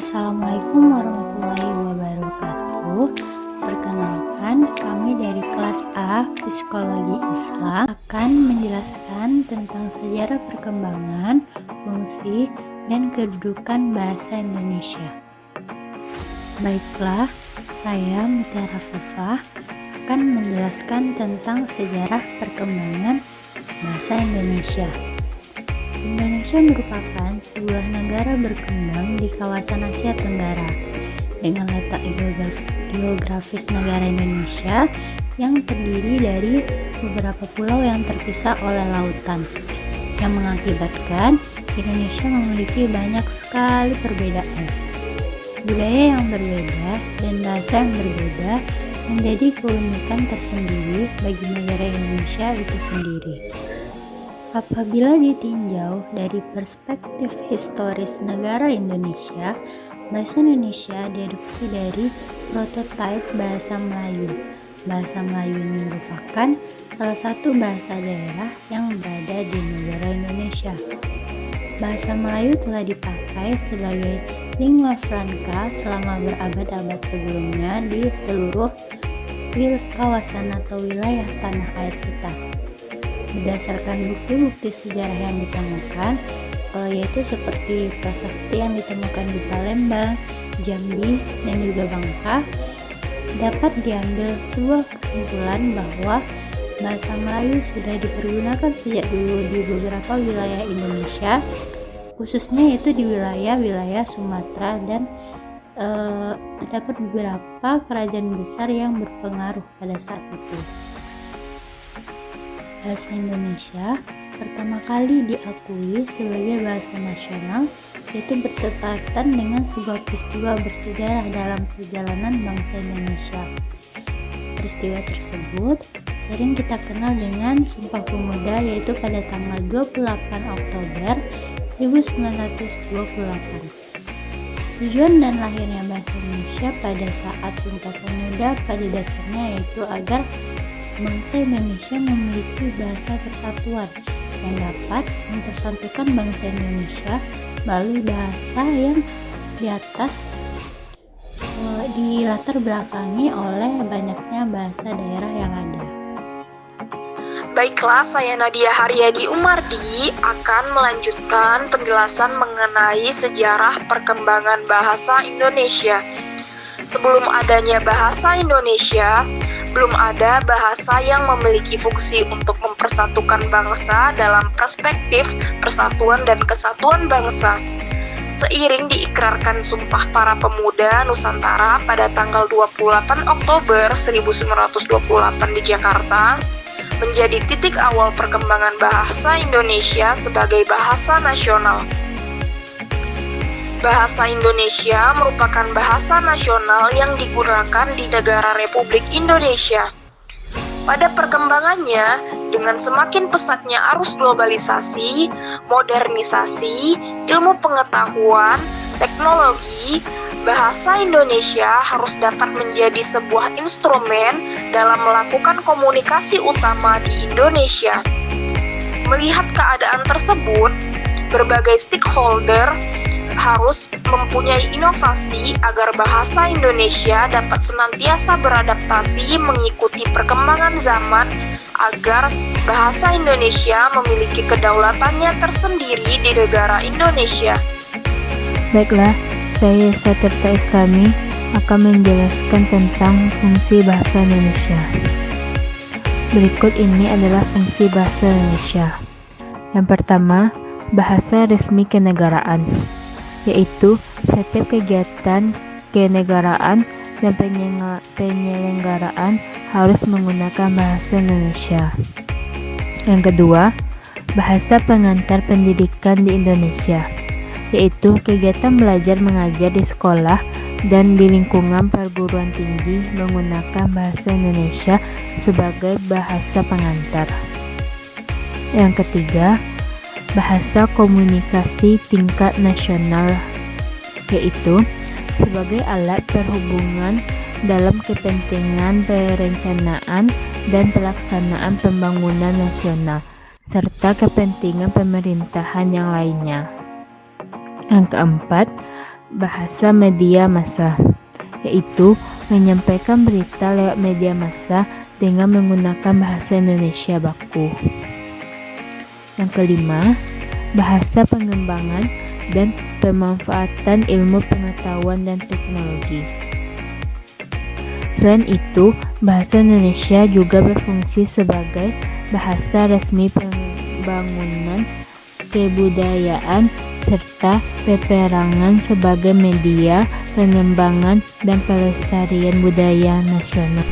Assalamualaikum warahmatullahi wabarakatuh. Perkenalkan, kami dari kelas A Psikologi Islam akan menjelaskan tentang sejarah perkembangan, fungsi, dan kedudukan bahasa Indonesia. Baiklah, saya Mutiara Fifah akan menjelaskan tentang sejarah perkembangan bahasa Indonesia. Indonesia merupakan sebuah negara berkembang di kawasan Asia Tenggara dengan letak geografis negara Indonesia yang terdiri dari beberapa pulau yang terpisah oleh lautan, yang mengakibatkan Indonesia memiliki banyak sekali perbedaan. Budaya yang berbeda dan bahasa yang berbeda menjadi keunikan tersendiri bagi negara Indonesia itu sendiri. Apabila ditinjau dari perspektif historis negara Indonesia, bahasa Indonesia diadopsi dari prototipe bahasa Melayu. Bahasa Melayu ini merupakan salah satu bahasa daerah yang berada di negara Indonesia. Bahasa Melayu telah dipakai sebagai lingua franca selama berabad-abad sebelumnya di seluruh kawasan atau wilayah tanah air kita. Berdasarkan bukti-bukti sejarah yang ditemukan, yaitu seperti prasasti yang ditemukan di Palembang, Jambi, dan juga Bangka, dapat diambil sebuah kesimpulan bahwa bahasa Melayu sudah dipergunakan sejak dulu di beberapa wilayah Indonesia, khususnya itu di wilayah-wilayah Sumatera, dan terdapat beberapa kerajaan besar yang berpengaruh pada saat itu. Bahasa Indonesia pertama kali diakui sebagai bahasa nasional, yaitu bertepatan dengan sebuah peristiwa bersejarah dalam perjalanan bangsa Indonesia. Peristiwa tersebut sering kita kenal dengan Sumpah Pemuda, yaitu pada tanggal 28 Oktober 1928. Tujuan dan lahirnya bahasa Indonesia pada saat Sumpah Pemuda pada dasarnya yaitu agar bangsa Indonesia memiliki bahasa persatuan yang dapat mempersatukan bangsa Indonesia melalui bahasa yang di atas dilatar belakangi oleh banyaknya bahasa daerah yang ada. Baiklah, saya Nadia Haryadi Umardi akan melanjutkan penjelasan mengenai sejarah perkembangan bahasa Indonesia. Sebelum adanya bahasa Indonesia, belum ada bahasa yang memiliki fungsi untuk mempersatukan bangsa dalam perspektif persatuan dan kesatuan bangsa. Seiring diikrarkan Sumpah Para Pemuda Nusantara pada tanggal 28 Oktober 1928 di Jakarta, menjadi titik awal perkembangan bahasa Indonesia sebagai bahasa nasional. Bahasa Indonesia merupakan bahasa nasional yang digunakan di negara Republik Indonesia. Pada perkembangannya, dengan semakin pesatnya arus globalisasi, modernisasi, ilmu pengetahuan, teknologi, bahasa Indonesia harus dapat menjadi sebuah instrumen dalam melakukan komunikasi utama di Indonesia. Melihat keadaan tersebut, berbagai stakeholder harus mempunyai inovasi agar bahasa Indonesia dapat senantiasa beradaptasi mengikuti perkembangan zaman agar bahasa Indonesia memiliki kedaulatannya tersendiri di negara Indonesia. Baiklah, saya Tirta Islami akan menjelaskan tentang fungsi bahasa Indonesia. Berikut ini adalah fungsi bahasa Indonesia. Yang pertama, bahasa resmi kenegaraan, yaitu setiap kegiatan kenegaraan dan penyelenggaraan harus menggunakan bahasa Indonesia. Yang kedua, bahasa pengantar pendidikan di Indonesia, yaitu kegiatan belajar mengajar di sekolah dan di lingkungan perguruan tinggi menggunakan bahasa Indonesia sebagai bahasa pengantar. Yang ketiga, bahasa komunikasi tingkat nasional, yaitu sebagai alat perhubungan dalam kepentingan perencanaan dan pelaksanaan pembangunan nasional, serta kepentingan pemerintahan yang lainnya. Yang keempat, bahasa media massa, yaitu menyampaikan berita lewat media massa dengan menggunakan bahasa Indonesia baku. Yang kelima, bahasa pengembangan dan pemanfaatan ilmu pengetahuan dan teknologi. Selain itu, bahasa Indonesia juga berfungsi sebagai bahasa resmi pembangunan kebudayaan serta peperangan sebagai media pengembangan dan pelestarian budaya nasional.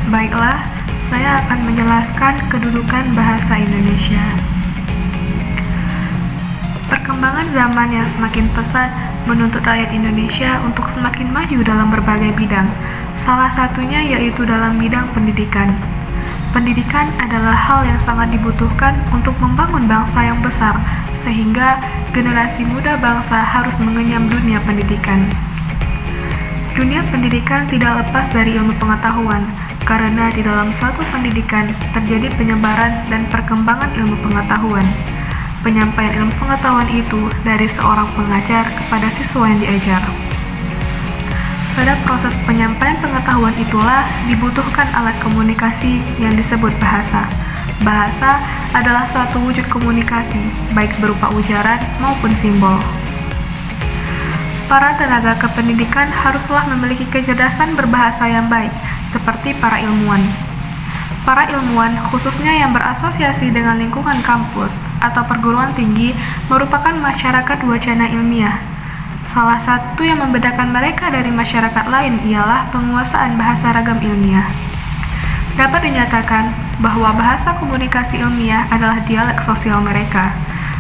Baiklah, saya akan menjelaskan kedudukan bahasa Indonesia. Perkembangan zaman yang semakin pesat menuntut rakyat Indonesia untuk semakin maju dalam berbagai bidang. Salah satunya yaitu dalam bidang pendidikan. Pendidikan adalah hal yang sangat dibutuhkan untuk membangun bangsa yang besar, sehingga generasi muda bangsa harus mengenyam dunia pendidikan. Dunia pendidikan tidak lepas dari ilmu pengetahuan, karena di dalam suatu pendidikan terjadi penyebaran dan perkembangan ilmu pengetahuan. Penyampaian ilmu pengetahuan itu dari seorang pengajar kepada siswa yang diajar. Pada proses penyampaian pengetahuan itulah dibutuhkan alat komunikasi yang disebut bahasa. Bahasa adalah suatu wujud komunikasi, baik berupa ujaran maupun simbol. Para tenaga kependidikan haruslah memiliki kecerdasan berbahasa yang baik, seperti para ilmuwan. Para ilmuwan, khususnya yang berasosiasi dengan lingkungan kampus atau perguruan tinggi, merupakan masyarakat wacana ilmiah. Salah satu yang membedakan mereka dari masyarakat lain ialah penguasaan bahasa ragam ilmiah. Dapat dinyatakan bahwa bahasa komunikasi ilmiah adalah dialek sosial mereka.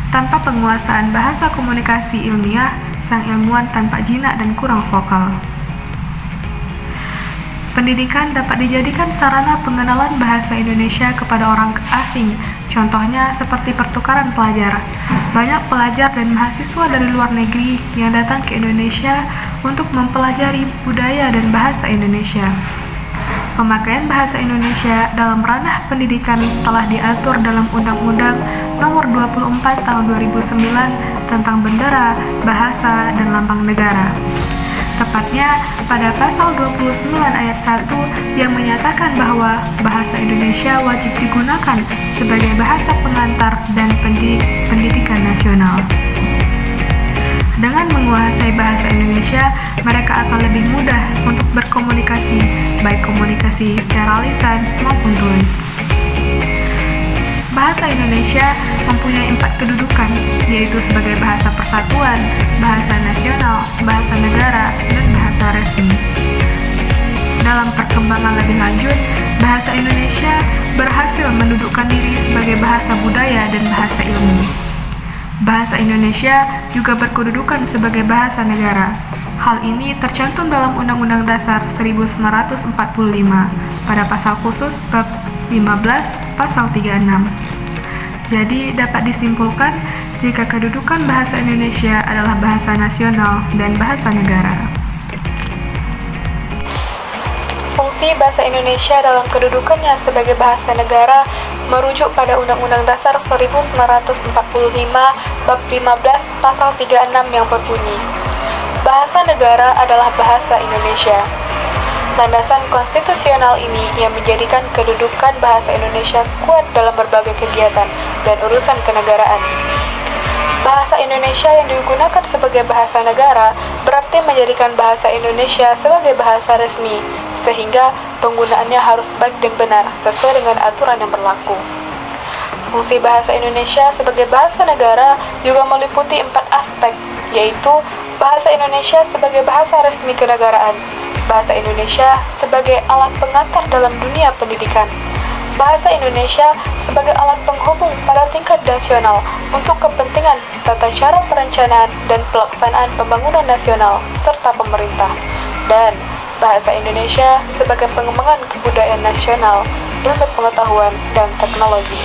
Tanpa penguasaan bahasa komunikasi ilmiah, sang ilmuwan tanpa jinak dan kurang vokal. Pendidikan dapat dijadikan sarana pengenalan bahasa Indonesia kepada orang asing, contohnya seperti pertukaran pelajar. Banyak pelajar dan mahasiswa dari luar negeri yang datang ke Indonesia untuk mempelajari budaya dan bahasa Indonesia. Pemakaian bahasa Indonesia dalam ranah pendidikan telah diatur dalam Undang-Undang Nomor 24 Tahun 2009 tentang Bendera, Bahasa, dan Lambang Negara. Tepatnya pada pasal 29 ayat 1 yang menyatakan bahwa bahasa Indonesia wajib digunakan sebagai bahasa pengantar dan pendidikan nasional. Dengan menguasai bahasa Indonesia, mereka akan lebih mudah untuk berkomunikasi, baik komunikasi secara lisan maupun tulis. Bahasa Indonesia mempunyai 4 kedudukan, yaitu sebagai bahasa persatuan, bahasa nasional, bahasa negara, dan bahasa resmi. Dalam perkembangan lebih lanjut, bahasa Indonesia berhasil mendudukkan diri sebagai bahasa budaya dan bahasa ilmu. Bahasa Indonesia juga berkedudukan sebagai bahasa negara. Hal ini tercantum dalam Undang-Undang Dasar 1945 pada pasal khusus bab 15 pasal 36. Jadi dapat disimpulkan jika kedudukan bahasa Indonesia adalah bahasa nasional dan bahasa negara. Fungsi bahasa Indonesia dalam kedudukannya sebagai bahasa negara merujuk pada Undang-Undang Dasar 1945 bab 15 pasal 36 yang berbunyi, bahasa negara adalah bahasa Indonesia. Landasan konstitusional ini yang menjadikan kedudukan bahasa Indonesia kuat dalam berbagai kegiatan dan urusan kenegaraan. Bahasa Indonesia yang digunakan sebagai bahasa negara berarti menjadikan bahasa Indonesia sebagai bahasa resmi, sehingga penggunaannya harus baik dan benar sesuai dengan aturan yang berlaku. Fungsi bahasa Indonesia sebagai bahasa negara juga meliputi 4 aspek, yaitu bahasa Indonesia sebagai bahasa resmi kenegaraan, bahasa Indonesia sebagai alat pengantar dalam dunia pendidikan, bahasa Indonesia sebagai alat penghubung pada tingkat nasional untuk kepentingan tata cara perencanaan dan pelaksanaan pembangunan nasional serta pemerintah, dan bahasa Indonesia sebagai pengembangan kebudayaan nasional, ilmu pengetahuan, dan teknologi.